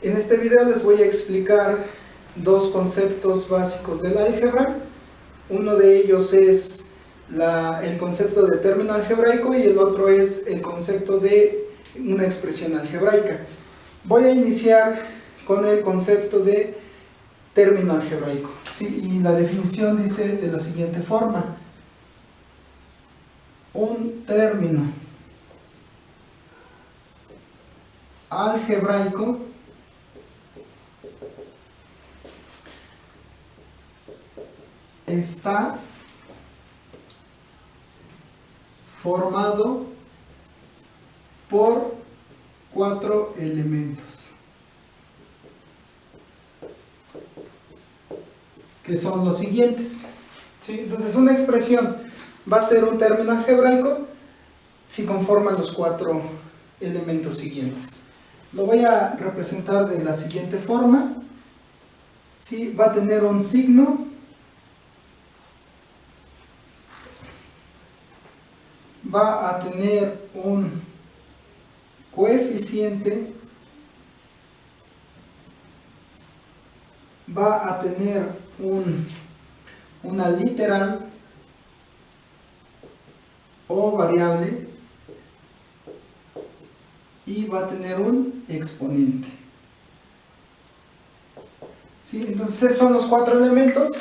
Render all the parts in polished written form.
En este video les voy a explicar dos conceptos básicos del álgebra. Uno de ellos es el concepto de término algebraico y el otro es el concepto de una expresión algebraica. Voy a iniciar con el concepto de término algebraico, ¿sí? Y la definición dice de la siguiente forma: un término algebraico está formado por 4 elementos, que son los siguientes, ¿sí? Entonces, una expresión va a ser un término algebraico si conforma los 4 elementos siguientes. Lo voy a representar de la siguiente forma, ¿sí? Va a tener un signo, va a tener un coeficiente, va a tener una literal o variable y va a tener un exponente, ¿sí? Entonces son los 4 elementos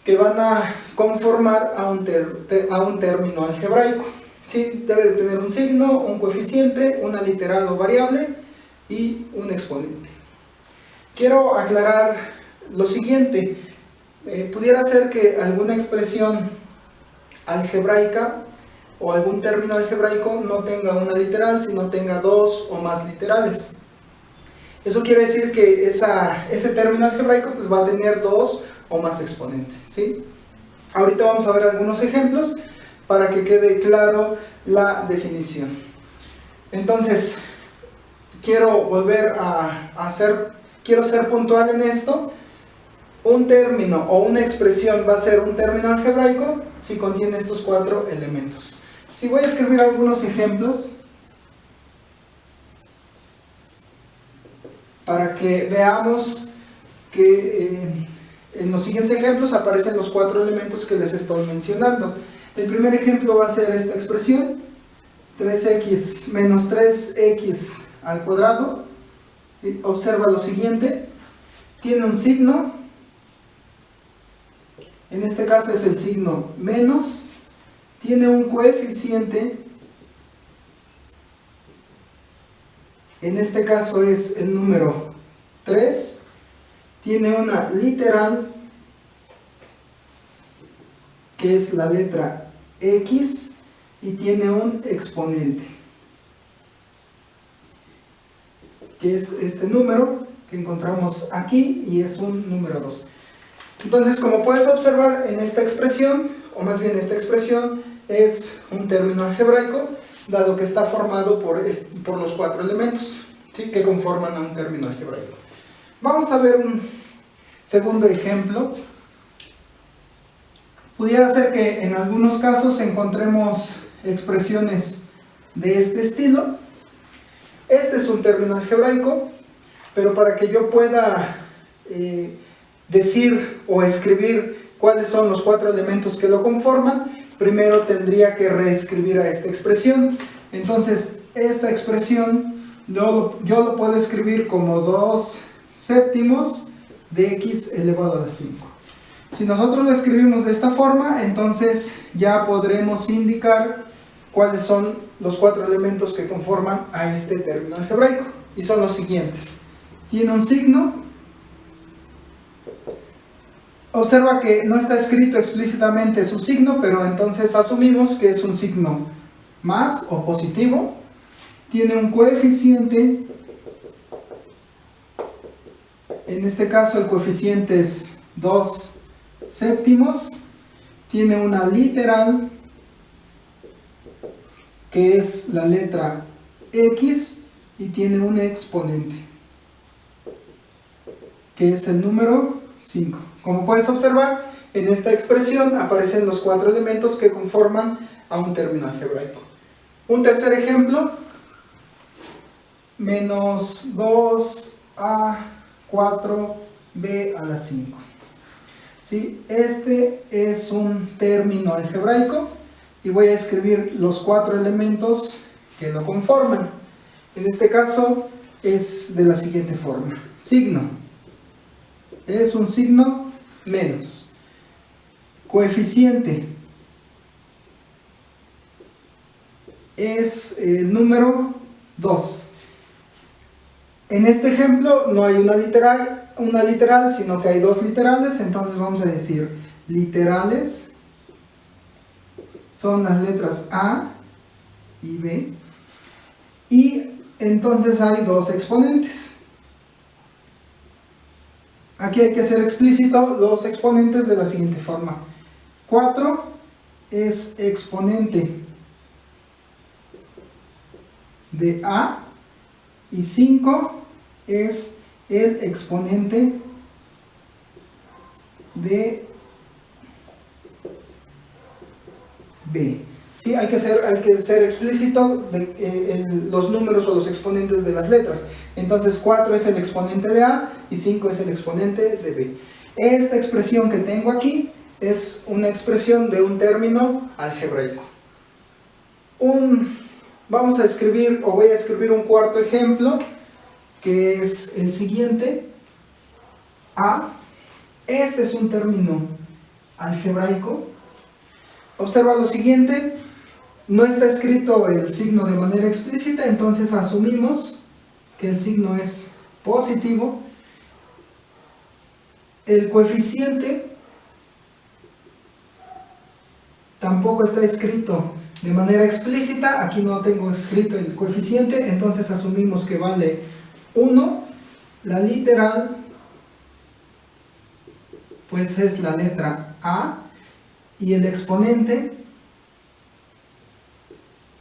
que van a conformar a un término algebraico, ¿sí? Debe de tener un signo, un coeficiente, una literal o variable y un exponente. Quiero aclarar lo siguiente: pudiera ser que alguna expresión algebraica o algún término algebraico no tenga una literal, sino tenga 2 o más literales. Eso quiere decir que ese término algebraico pues, va a tener 2 o más exponentes, ¿sí? Ahorita vamos a ver algunos ejemplos para que quede claro la definición. Entonces, quiero ser puntual en esto. Un término o una expresión va a ser un término algebraico si contiene estos 4 elementos. Si voy a escribir algunos ejemplos para que veamos que en los siguientes ejemplos aparecen los 4 elementos que les estoy mencionando. El primer ejemplo va a ser esta expresión: 3x menos 3x al cuadrado. ¿Sí? Observa lo siguiente: tiene un signo, en este caso es el signo menos, tiene un coeficiente, en este caso es el número 3, tiene una literal, que es la letra X, y tiene un exponente, que es este número que encontramos aquí, y es un número 2. Entonces, como puedes observar en esta expresión, o más bien esta expresión es un término algebraico, dado que está formado por los 4 elementos, ¿sí? Que conforman a un término algebraico. Vamos a ver un segundo ejemplo. Pudiera ser que en algunos casos encontremos expresiones de este estilo. Este es un término algebraico, pero para que yo pueda decir o escribir cuáles son los 4 elementos que lo conforman, primero tendría que reescribir a esta expresión. Entonces, esta expresión yo lo puedo escribir como 2 séptimos de x elevado a la 5. Si nosotros lo escribimos de esta forma, entonces ya podremos indicar cuáles son los 4 elementos que conforman a este término algebraico, y son los siguientes. Tiene un signo. Observa que no está escrito explícitamente su signo, pero entonces asumimos que es un signo más o positivo. Tiene un coeficiente, en este caso el coeficiente es 2 séptimos. Tiene una literal, que es la letra X, y tiene un exponente, que es el número 5. Como puedes observar, en esta expresión aparecen los 4 elementos que conforman a un término algebraico. Un tercer ejemplo: menos 2a 4b a la 5. ¿Sí? Este es un término algebraico y voy a escribir los 4 elementos que lo conforman. En este caso es de la siguiente forma. Signo es un signo menos. Coeficiente es el número 2. En este ejemplo no hay una literal, sino que hay dos literales, entonces vamos a decir literales son las letras A y B, y entonces hay dos exponentes. Aquí hay que ser explícito los exponentes de la siguiente forma. 4 es exponente de A y 5 es el exponente de B. ¿Sí? Hay que ser explícito de los números o los exponentes de las letras. Entonces 4 es el exponente de A y 5 es el exponente de B. Esta expresión que tengo aquí es una expresión de un término algebraico. Vamos a escribir, o voy a escribir un cuarto ejemplo, que es el siguiente. A. Este es un término algebraico. Observa lo siguiente. No está escrito el signo de manera explícita, entonces asumimos que el signo es positivo. El coeficiente tampoco está escrito de manera explícita, aquí no tengo escrito el coeficiente, entonces asumimos que vale 1. La literal pues es la letra A, y el exponente,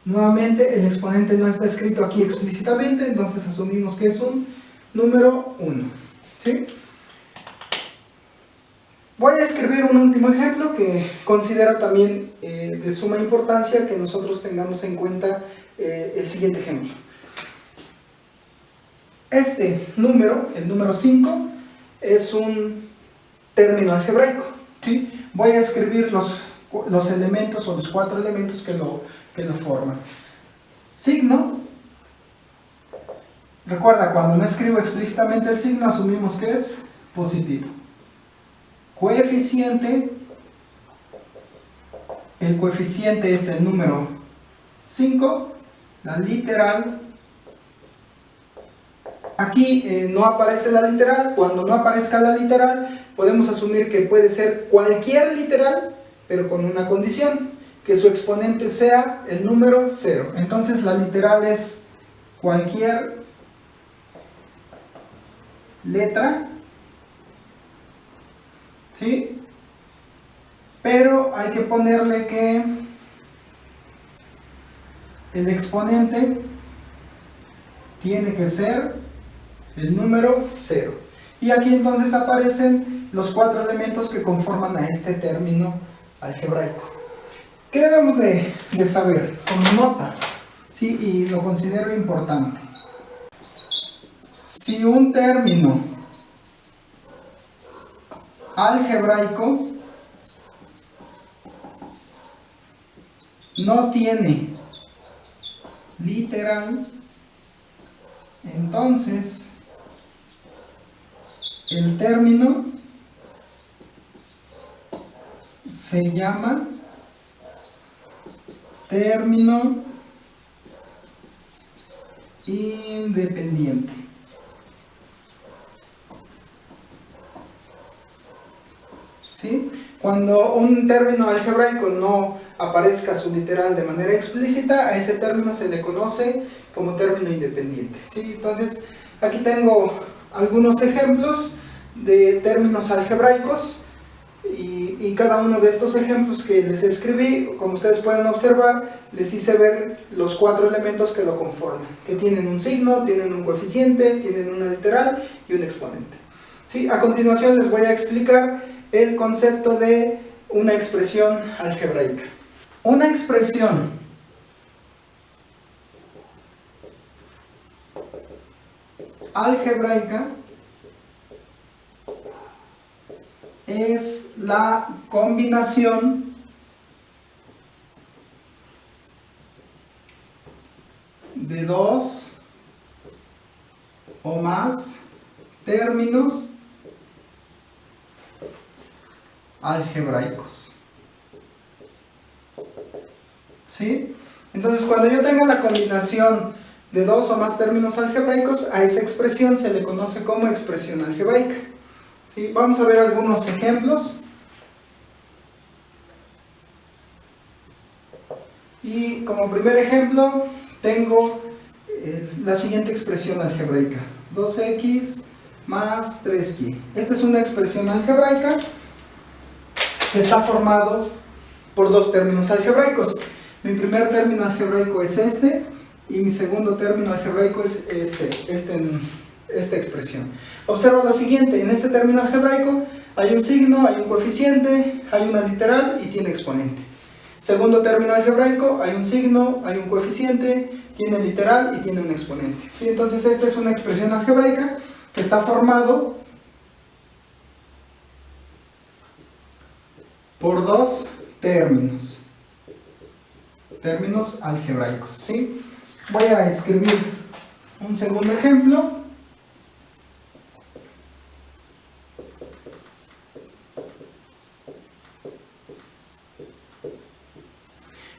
nuevamente el exponente no está escrito aquí explícitamente, entonces asumimos que es un número 1. ¿Sí? Voy a escribir un último ejemplo que considero también de suma importancia que nosotros tengamos en cuenta el siguiente ejemplo. Este número, el número 5, es un término algebraico. ¿Sí? Voy a escribir los elementos o los 4 elementos que lo forman. Signo. Recuerda, cuando no escribo explícitamente el signo, asumimos que es positivo. Coeficiente. El coeficiente es el número 5. La literal. Aquí no aparece la literal. Cuando no aparezca la literal, podemos asumir que puede ser cualquier literal, pero con una condición, que su exponente sea el número 0. Entonces la literal es cualquier letra, ¿sí? Pero hay que ponerle que el exponente tiene que ser el número 0. Y aquí entonces aparecen los 4 elementos que conforman a este término algebraico. ¿Qué debemos de saber? Como nota, ¿sí? Y lo considero importante. Si un término algebraico no tiene literal, entonces el término se llama término independiente. ¿Sí? Cuando un término algebraico no aparezca su literal de manera explícita, a ese término se le conoce como término independiente. ¿Sí? Entonces, aquí tengo algunos ejemplos de términos algebraicos y cada uno de estos ejemplos que les escribí, como ustedes pueden observar, les hice ver los 4 elementos que lo conforman, que tienen un signo, tienen un coeficiente, tienen una literal y un exponente. ¿Sí? A continuación les voy a explicar el concepto de una expresión algebraica. Una expresión algebraica es la combinación de dos o más términos algebraicos. ¿Sí? Entonces, cuando yo tenga la combinación de dos o más términos algebraicos, a esa expresión se le conoce como expresión algebraica. ¿Sí? Vamos a ver algunos ejemplos. Y como primer ejemplo, tengo la siguiente expresión algebraica: 2x más 3y. Esta es una expresión algebraica que está formado por dos términos algebraicos. Mi primer término algebraico es este, y mi segundo término algebraico es esta expresión. Observa lo siguiente: en este término algebraico hay un signo, hay un coeficiente, hay una literal y tiene exponente. Segundo término algebraico, hay un signo, hay un coeficiente, tiene literal y tiene un exponente. ¿Sí? Entonces esta es una expresión algebraica que está formado por dos términos algebraicos. ¿Sí? Voy a escribir un segundo ejemplo.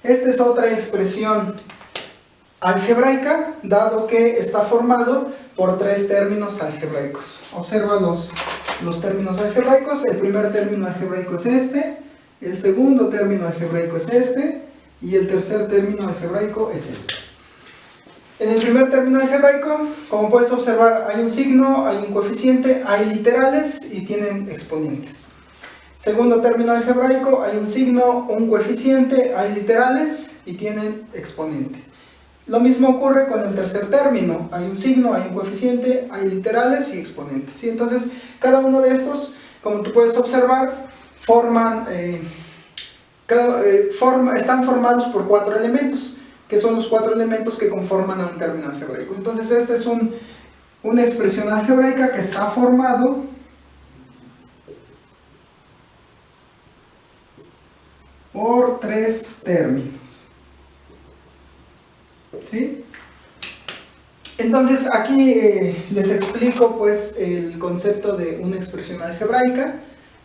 Esta es otra expresión algebraica, dado que está formado por tres términos algebraicos. Observa los términos algebraicos. El primer término algebraico es este, el segundo término algebraico es este, y el tercer término algebraico es este. En el primer término algebraico, como puedes observar, hay un signo, hay un coeficiente, hay literales y tienen exponentes. Segundo término algebraico, hay un signo, un coeficiente, hay literales y tienen exponente. Lo mismo ocurre con el tercer término: hay un signo, hay un coeficiente, hay literales y exponentes. ¿Sí? Entonces, cada uno de estos, como tú puedes observar, están formados por cuatro elementos, que son los cuatro elementos que conforman a un término algebraico. Entonces, esta es una expresión algebraica que está formado por tres términos. ¿Sí? Entonces aquí les explico pues el concepto de una expresión algebraica,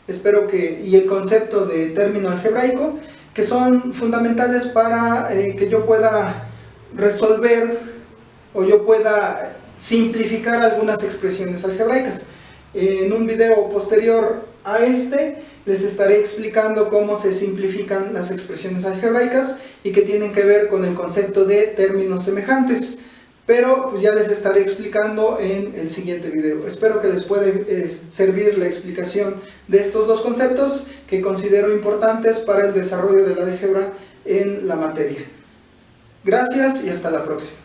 y el concepto de término algebraico, que son fundamentales para que yo pueda resolver o yo pueda simplificar algunas expresiones algebraicas. En un video posterior a este les estaré explicando cómo se simplifican las expresiones algebraicas y que tienen que ver con el concepto de términos semejantes, pero pues ya les estaré explicando en el siguiente video. Espero que les pueda servir la explicación de estos dos conceptos que considero importantes para el desarrollo del álgebra en la materia. Gracias y hasta la próxima.